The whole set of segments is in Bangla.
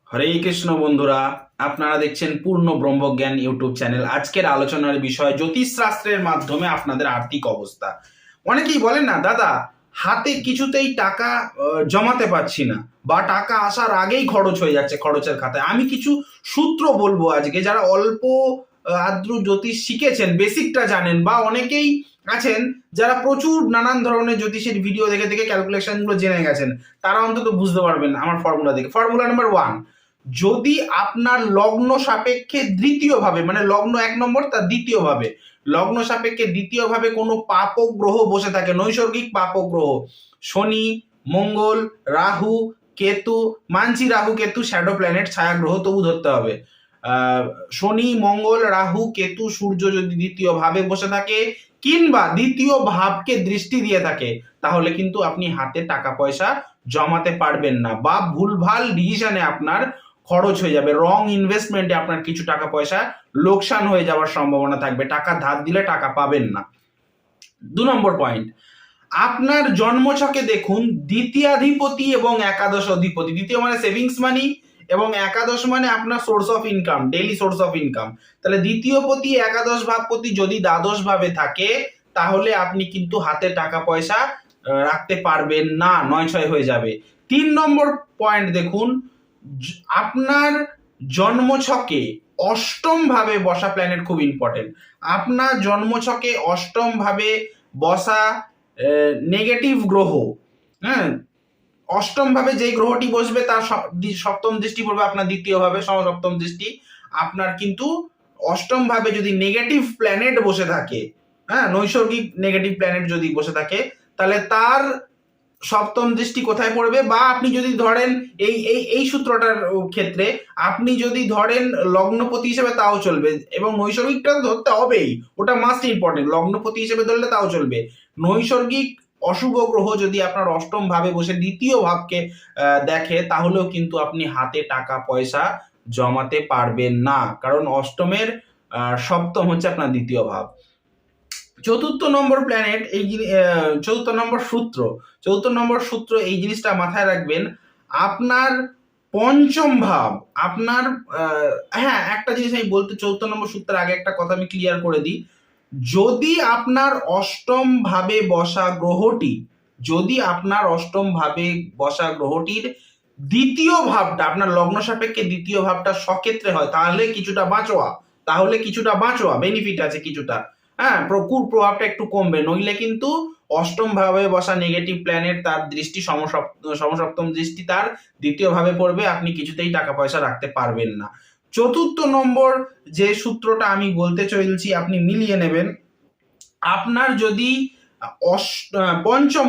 হরে কৃষ্ণ বন্ধুরা, আপনারা দেখছেন পূর্ণ ব্রহ্মজ্ঞান ইউটিউব চ্যানেল। আজকের আলোচনার বিষয় জ্যোতিষশাস্ত্রের মাধ্যমে আপনাদের আর্থিক অবস্থা। অনেকেই বলেন না দাদা, হাতে কিছুতেই টাকা জমাতে পারছি না, বা টাকা আসার আগেই খরচ হয়ে যাচ্ছে খরচের খাতায়। আমি কিছু সূত্র বলবো আজকে, যারা অল্প আদ্র জ্যোতিষ শিখেছেন, বেসিকটা জানেন, বা অনেকেই আছেন যারা প্রচুর নানান ধরনের জ্যোতিষের ভিডিও দেখে দেখে ক্যালকুলেশনগুলো জেনে গেছেন, তারা অন্তত বুঝতে পারবেন আমার ফর্মুলা দেখে। ফর্মুলা নাম্বার 1, যদি আপনার লগ্ন সাপেক্ষে দ্বিতীয় ভাবে, মানে লগ্ন 1 নম্বর তার দ্বিতীয় ভাবে, লগ্ন সাপেক্ষে দ্বিতীয় ভাবে কোনো পাপক গ্রহ বসে থাকে, নৈসর্গিক পাপক গ্রহ, শনি, মঙ্গল, রাহু, কেতু, মানছি রাহু কেতু শ্যাডো প্ল্যানেট, ছায়া গ্রহ, তবু ধরতে হবে। শনি, মঙ্গল, রাহু, কেতু, সূর্য যদি দ্বিতীয় ভাবে বসে থাকে কিংবা দ্বিতীয় ভাবকে দৃষ্টি দিয়ে থাকে, তাহলে কিন্তু আপনি হাতে টাকা পয়সা জমাতে পারবেন না, বা ভুলভাল ডিসিশনে আপনার খরচ হয়ে যাবে, রং ইনভেস্টমেন্টে আপনার কিছু টাকা পয়সা লোকসান হয়ে যাওয়ার সম্ভাবনা থাকবে, টাকা ধার দিলে টাকা পাবেন না। 2 নম্বর পয়েন্ট, আপনার জন্মছকে দেখুন দ্বিতীয়াধিপতি এবং একাদশ অধিপতি। দ্বিতীয় মানে সেভিংস মানি, এবং একাদশ মানে আপনার source of income, daily source of income. তাহলে দ্বিতীয় পতি একাদশ ভাবপতি যদি দ্বাদশ ভাবে থাকে, তাহলে আপনি কিন্তু হাতে টাকা পয়সা রাখতে পারবেন না, 9-6 হয়ে যাবে। 3 নম্বর পয়েন্ট দেখুন, আপনার জন্মছকে অষ্টম ভাবে বসা প্ল্যানেট খুব ইম্পর্টেন্ট। আপনার জন্মছকে অষ্টম ভাবে বসা নেগেটিভ গ্রহ, হ্যাঁ, অষ্টম ভাবে যে গ্রহটি বসবে তার সপ্তম দৃষ্টি পড়বে আপনার দ্বিতীয় ভাবে, সপ্তম দৃষ্টি। আপনার কিন্তু অষ্টম ভাবে যদি নেগেটিভ প্ল্যানেট বসে থাকে, হ্যাঁ, নৈসর্গিক নেগেটিভ প্ল্যানেট যদি বসে থাকে, তাহলে তার সপ্তম দৃষ্টি কোথায় পড়বে? বা আপনি যদি ধরেন এই এই এই সূত্রটার ক্ষেত্রে আপনি যদি ধরেন লগ্নপতি হিসেবে, তাও চলবে, এবং নৈসর্গিকটা ধরতে হবেই, ওটা মাস্ট ইম্পর্টেন্ট। লগ্নপতি হিসেবে ধরলে তাও চলবে। নৈসর্গিক অশুভ গ্রহ যদি আপনার অষ্টম ভাবে বসে দ্বিতীয় ভাবকে দেখে, তাহলেও কিন্তু আপনি হাতে টাকা পয়সা জমাতে পারবেন না, কারণ অষ্টমের সপ্তম হচ্ছে আপনার দ্বিতীয় ভাব। চতুর্থ নম্বর প্ল্যানেট, চতুর্থ নম্বর সূত্র, এই জিনিসটা মাথায় রাখবেন। আপনার পঞ্চম ভাব, আপনার হ্যাঁ, একটা জিনিস আমি বলতে, চতুর্থ নম্বর সূত্রের আগে একটা কথা আমি ক্লিয়ার করে দিই। যদি আপনার অষ্টম ভাবে বসা গ্রহটি, যদি আপনার অষ্টম ভাবে বসা গ্রহটির দ্বিতীয় ভাবটা, আপনার লগ্ন সাপেক্ষে দ্বিতীয় ভাবটা সক্ষেত্রে হয়, তাহলে কিছুটা বাঁচোয়া বেনিফিট আছে কিছুটা, হ্যাঁ, প্রকুর প্রভাবটা একটু কমবে। নইলে কিন্তু অষ্টম ভাবে বসা নেগেটিভ প্ল্যানেট, তার দৃষ্টি সমসপ্তম দৃষ্টি তার দ্বিতীয় ভাবে পড়বে, আপনি কিছুতেই টাকা পয়সা রাখতে পারবেন না। চতুর্থ নম্বর যে সূত্রটা আমি বলতে চলছি, আপনি মিলিয়ে নেবেন। আপনার যদি পঞ্চম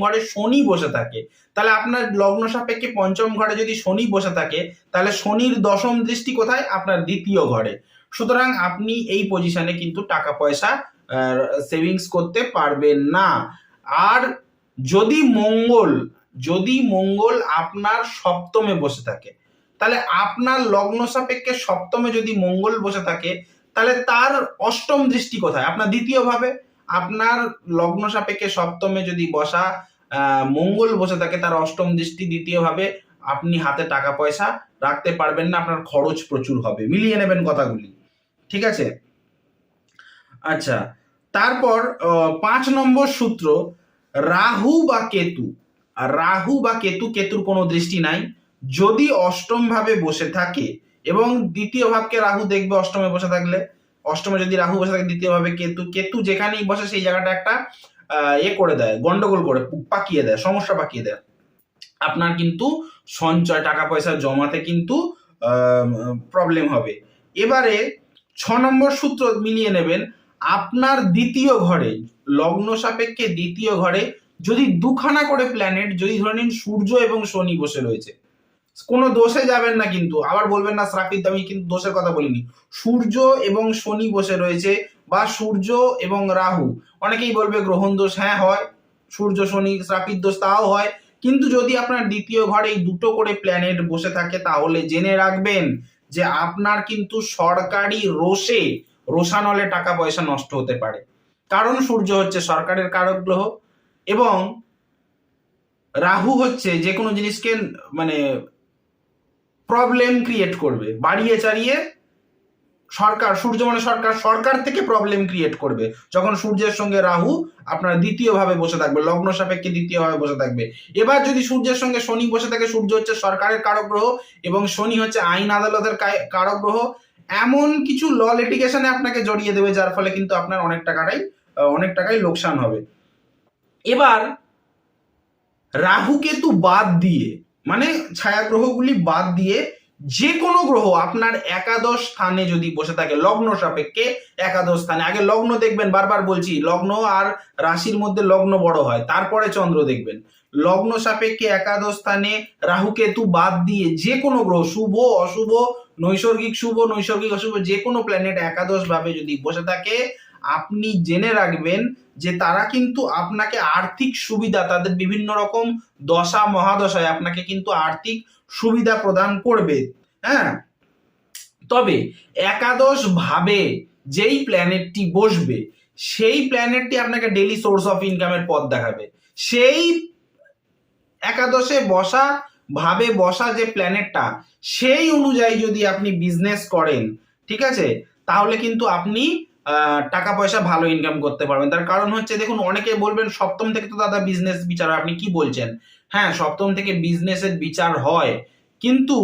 ঘরে শনি বসে থাকে, তাহলে আপনার লগ্ন সাপেক্ষে পঞ্চম ঘরে যদি শনি বসে থাকে, তাহলে শনির দশম দৃষ্টি কোথায়? আপনার দ্বিতীয় ঘরে। সুতরাং আপনি এই পজিশনে কিন্তু টাকা পয়সা সেভিংস করতে পারবেন না। আর যদি মঙ্গল আপনার সপ্তমে বসে থাকে, তাহলে আপনার লগ্ন সাপেক্ষে সপ্তমে যদি মঙ্গল বসে থাকে, তাহলে তার অষ্টম দৃষ্টি কোথায়? আপনার দ্বিতীয় ভাবে। আপনার লগ্ন সাপেক্ষে সপ্তমে যদি বসা মঙ্গল বসে থাকে, তার অষ্টম দৃষ্টি দ্বিতীয় ভাবে, আপনি হাতে টাকা পয়সা রাখতে পারবেন না, আপনার খরচ প্রচুর হবে। মিলিয়ে নেবেন কথাগুলি, ঠিক আছে? আচ্ছা, তারপর 5 নম্বর সূত্র, রাহু বা কেতু। কেতুর কোনো দৃষ্টি নাই, যদি অষ্টম ভাবে বসে থাকে, এবং দ্বিতীয় ভাবকে রাহু দেখবে অষ্টমে বসে থাকলে, অষ্টমে যদি রাহু বসে থাকে, দ্বিতীয় ভাবে কেতু যেখানেই বসে সেই জায়গাটা একটা করে দেয়, গন্ডগোল করে পাকিয়ে দেয়, সমস্যা পাকিয়ে দেয়। আপনার কিন্তু সঞ্চয়, টাকা পয়সা জমাতে কিন্তু প্রবলেম হবে। এবারে 6 নম্বর সূত্র মিলিয়ে নেবেন। আপনার দ্বিতীয় ঘরে, লগ্ন সাপেক্ষে দ্বিতীয় ঘরে যদি দুখানা করে প্ল্যানেট, যদি ধরে নিন সূর্য এবং শনি বসে রয়েছে, কোনো দোষে যাবেন না, কিন্তু আবার বলবেন না শ্রাপিত, আমি কিন্তু দোষের কথা বলিনি। সূর্য এবং শনি বসে রয়েছে, বা সূর্য এবং রাহু, অনেকেই বলবে গ্রহণ দোষ, হ্যাঁ হয়, সূর্য শনি শ্রাপিত দোষ, তাও হয়। কিন্তু যদি আপনার দ্বিতীয় ঘরে এই দুটো করে প্ল্যানেট বসে থাকে, তাহলে জেনে রাখবেন যে আপনার কিন্তু সরকারি রোষানলে টাকা পয়সা নষ্ট হতে পারে, কারণ সূর্য হচ্ছে সরকারের কারক গ্রহ, এবং রাহু হচ্ছে যে কোনো জিনিসকে মানে প্রবলেম ক্রিয়েট করবে, বাড়িয়ে চাড়িয়ে সরকার, সূর্য মানে সরকার, সরকার থেকে প্রবলেম ক্রিয়েট করবে যখন সূর্যের সঙ্গে রাহু আপনার দ্বিতীয় ভাবে বসে থাকবে, লগ্ন সাপেক্ষে দ্বিতীয় ভাবে বসে থাকবে। এবার যদি সূর্যের সঙ্গে শনি বসে থাকে, সূর্য হচ্ছে সরকারের কারক গ্রহ এবং শনি হচ্ছে আইন আদালতের কারক গ্রহ, এমন কিছু ল লিটিগেশনে আপনাকে জড়িয়ে দেবে যার ফলে কিন্তু আপনার অনেক টাকাই লোকসান হবে। এবার রাহু কেতু বাদ দিয়ে, মানে ছায়া গ্রহগুলি বাদ দিয়ে যে কোনো গ্রহ আপনার একাদশ স্থানে যদি বসে থাকে, লগ্ন সাপেক্ষে একাদশ স্থানে, আগে লগ্ন দেখবেন, বারবার বলছি লগ্ন আর রাশির মধ্যে লগ্ন বড় হয়, তারপরে চন্দ্র দেখবেন। লগ্ন সাপেক্ষে একাদশ স্থানে রাহু কেতু বাদ দিয়ে যে কোনো গ্রহ, শুভ অশুভ, নৈসর্গিক শুভ নৈসর্গিক অশুভ, যে কোনো প্ল্যানেট একাদশ ভাবে যদি বসে থাকে, আপনি জেনে রাখবেন যে তারা কিন্তু আপনাকে আর্থিক সুবিধা, তাদের বিভিন্ন রকম দশা মহাদশায় আপনাকে কিন্তু আর্থিক সুবিধা প্রদান করবে। হ্যাঁ, তবে একাদশ ভাবে যেই প্ল্যানেটটি বসবে সেই প্ল্যানেটটি আপনাকে ডেইলি সোর্স অফ ইনকামের পথ দেখাবে। সেই একাদশে বসা যে প্ল্যানেটটা, সেই অনুযায়ী যদি আপনি বিজনেস করেন, ঠিক আছে, তাহলে কিন্তু আপনি টাকা পয়সা ভালো ইনকাম করতে পারবেন। তার কারণ হচ্ছে, দেখুন, অনেকে বলবেন সপ্তম থেকে তো দাদা বিজনেস বিচার হয়, আপনি কি বলছেন? হ্যাঁ, সপ্তম থেকে বিজনেসের বিচার হয়, কিন্তু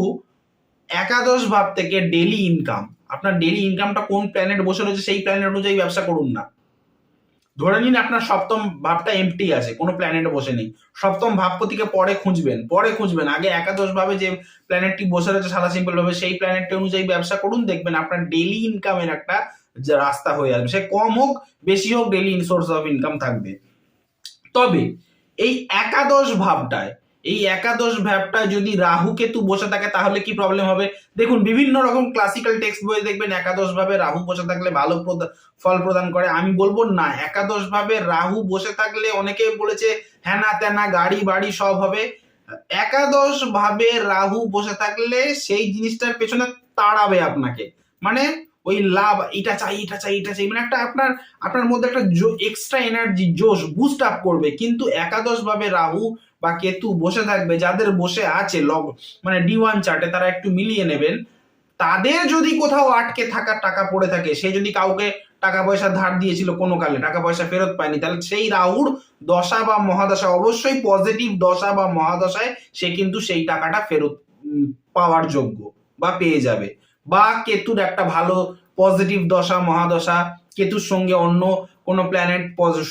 একাদশ ভাব থেকে ডেইলি ইনকাম, আপনার ডেইলি ইনকামটা কোন প্ল্যানেট বসে রয়েছে সেই প্ল্যানেট অনুযায়ী ব্যবসা করুন না। ধরে নিন আপনার সপ্তম ভাবটা এমটি আছে, কোনো প্ল্যানেটে বসে নেই, সপ্তম ভাবপতিকে পরে খুঁজবেন, আগে একাদশ ভাবে যে প্ল্যানেটটি বসে রয়েছে সাদা সিম্পল ভাবে সেই প্ল্যানেটটি অনুযায়ী ব্যবসা করুন, দেখবেন আপনার ডেইলি ইনকামের একটা যে রাস্তা হয়ে আসবে, সে কম হোক বেশি হোক ডেইলি সোর্স অফ ইনকাম থাকবে। তবে এই একাদশ ভাবটায় যদি রাহু কেতু বসে থাকে তাহলে কি প্রবলেম হবে? দেখুন, বিভিন্ন রকম ক্লাসিক্যাল টেক্সট বইয়ে দেখবেন একাদশ ভাবে রাহু বসে থাকলে ভালো ফল প্রদান করে। আমি বলবো না, একাদশ ভাবে রাহু বসে থাকলে অনেকে বলেছে হ্যানা ত্যানা গাড়ি বাড়ি সব হবে। একাদশ ভাবে রাহু বসে থাকলে সেই জিনিসটার পেছনে তাড়াবে আপনাকে, মানে ওই লাভ, এটা চাই, মানে একটা আপনার মধ্যে একটা এক্সট্রা এনার্জি, জোশ বুস্ট আপ করবে। কিন্তু একাদশ ভাবে রাহু বা কেতু বসে থাকবে, যাদের বসে আছে মানে D1 চার্টে, তারা একটু মিলিয়ে নেবেন, তাদের যদি কোথাও আটকে থাকা টাকা পড়ে থাকে, সে যদি কাউকে টাকা পয়সা ধার দিয়েছিল কোনো কালে, টাকা পয়সা ফেরত পায়নি, তাহলে সেই রাহুর দশা বা মহাদশা, অবশ্যই পজিটিভ দশা বা মহাদশায় সে কিন্তু সেই টাকাটা ফেরত পাওয়ার যোগ্য বা পেয়ে যাবে। বা কেতুর একটা ভালো পজিটিভ দশা মহাদশা, কেতুর সঙ্গে অন্য কোন প্ল্যানেট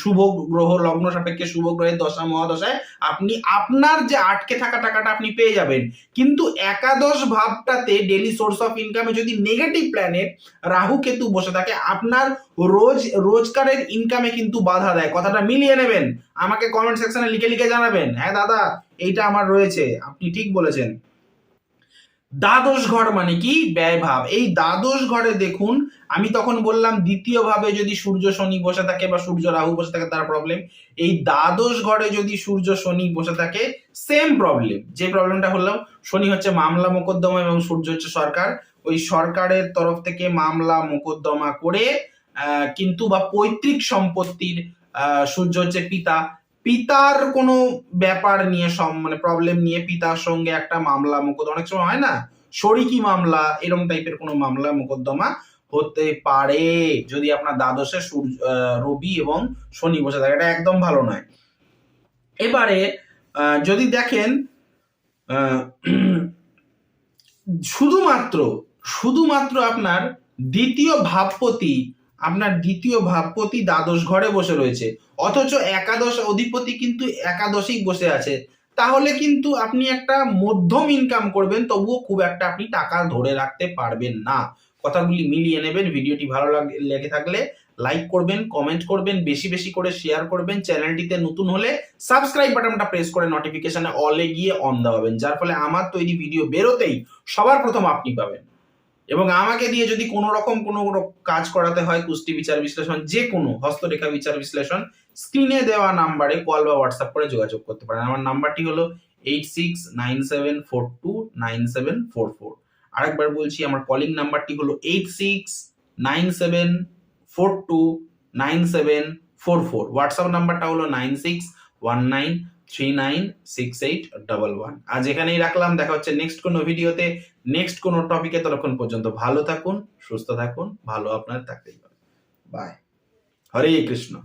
শুভ গ্রহ, লগ্ন সাপেক্ষে শুভ গ্রহের দশা মহাদশায় আপনি আপনার যে আটকে থাকা টাকাটা আপনি পেয়ে যাবেন। কিন্তু একাদশ ভাবটাতে ডেইলি সোর্স অফ ইনকামে যদি নেগেটিভ প্ল্যানেট রাহু কেতু বসে থাকে, আপনার রোজগারের ইনকামে কিন্তু বাধা দেয়। কথাটা মিলিয়ে নেবেন, আমাকে কমেন্ট সেকশনে লিখে জানাবেন, হ্যাঁ দাদা এইটা আমার রয়েছে, আপনি ঠিক বলেছেন। দ্বাদশ ঘর মানে কি? ব্যয় ভাব। এই দ্বাদশ ঘরে দেখুন, আমি তখন বললাম দ্বিতীয় ভাবে যদি সূর্য শনি বসে থাকে বা সূর্য রাহু বসে থাকে তার প্রবলেম। এই দ্বাদশ ঘরে যদি সূর্য শনি বসে থাকে, সেম প্রবলেম। যে প্রবলেমটা হলো, শনি হচ্ছে মামলা মোকদ্দমা এবং সূর্য হচ্ছে সরকার, ওই সরকারের তরফ থেকে মামলা মোকদ্দমা করে কিন্তু বা পৈতৃক সম্পত্তির, সূর্য হচ্ছে পিতার কোনো ব্যাপার নিয়ে মানে প্রবলেম নিয়ে পিতার সঙ্গে একটা মামলা মোকদ্দমা, অনেক সময় হয় না শরিকি মামলা, এরকম টাইপের কোনো মামলা মোকদ্দমা হতে পারে যদি আপনার দ্বাদশে রবি এবং শনি বসে থাকে, এটা একদম ভালো নয়। এবারে যদি দেখেন শুধুমাত্র আপনার দ্বিতীয় ভাবপতি দ্বাদশ ঘরে বসে রয়েছে, অথচ একাদশ অধিপতি কিন্তু একাদশেই বসে আছে, তাহলে কিন্তু আপনি একটা মধ্যম ইনকাম করবেন, তবুও খুব একটা আপনি টাকা ধরে রাখতে পারবেন না। কথাগুলি মিলিয়ে নেবেন। ভিডিওটি ভালো লেগে থাকলে লাইক করবেন, কমেন্ট করবেন, বেশি করে শেয়ার করবেন। চ্যানেলটিতে নতুন হলে সাবস্ক্রাইব বাটনটা প্রেস করে নোটিফিকেশনে অলে গিয়ে অন দাবাবেন, যার ফলে আমার তৈরি ভিডিও বেরোতেই সবার প্রথম আপনি পাবেন। এবং আমাকে দিয়ে যদি কোনো রকম কোনো কাজ করাতে হয়, কুষ্টি বিচার বিশ্লেষণ, যে কোনো হস্তরেখা বিচার বিশ্লেষণ, স্ক্রিনে দেওয়া নাম্বারে কল বা হোয়াটসঅ্যাপ করে যোগাযোগ করতে পারেন। আমার নাম্বারটি হলো 8697429744। আরেকবার বলছি, আমার কলিং নাম্বারটি হলো 8697429744। হোয়াটসঅ্যাপ নাম্বারটা হলো 9619 396811। আজ এখানেই রাখলাম, দেখা হচ্ছে নেক্সট কোনো ভিডিওতে, নেক্সট কোনো টপিকে। ততক্ষণ পর্যন্ত ভালো থাকুন, সুস্থ থাকুন, ভালো আপনার থাকতেই হবে। বাই। হরে কৃষ্ণ।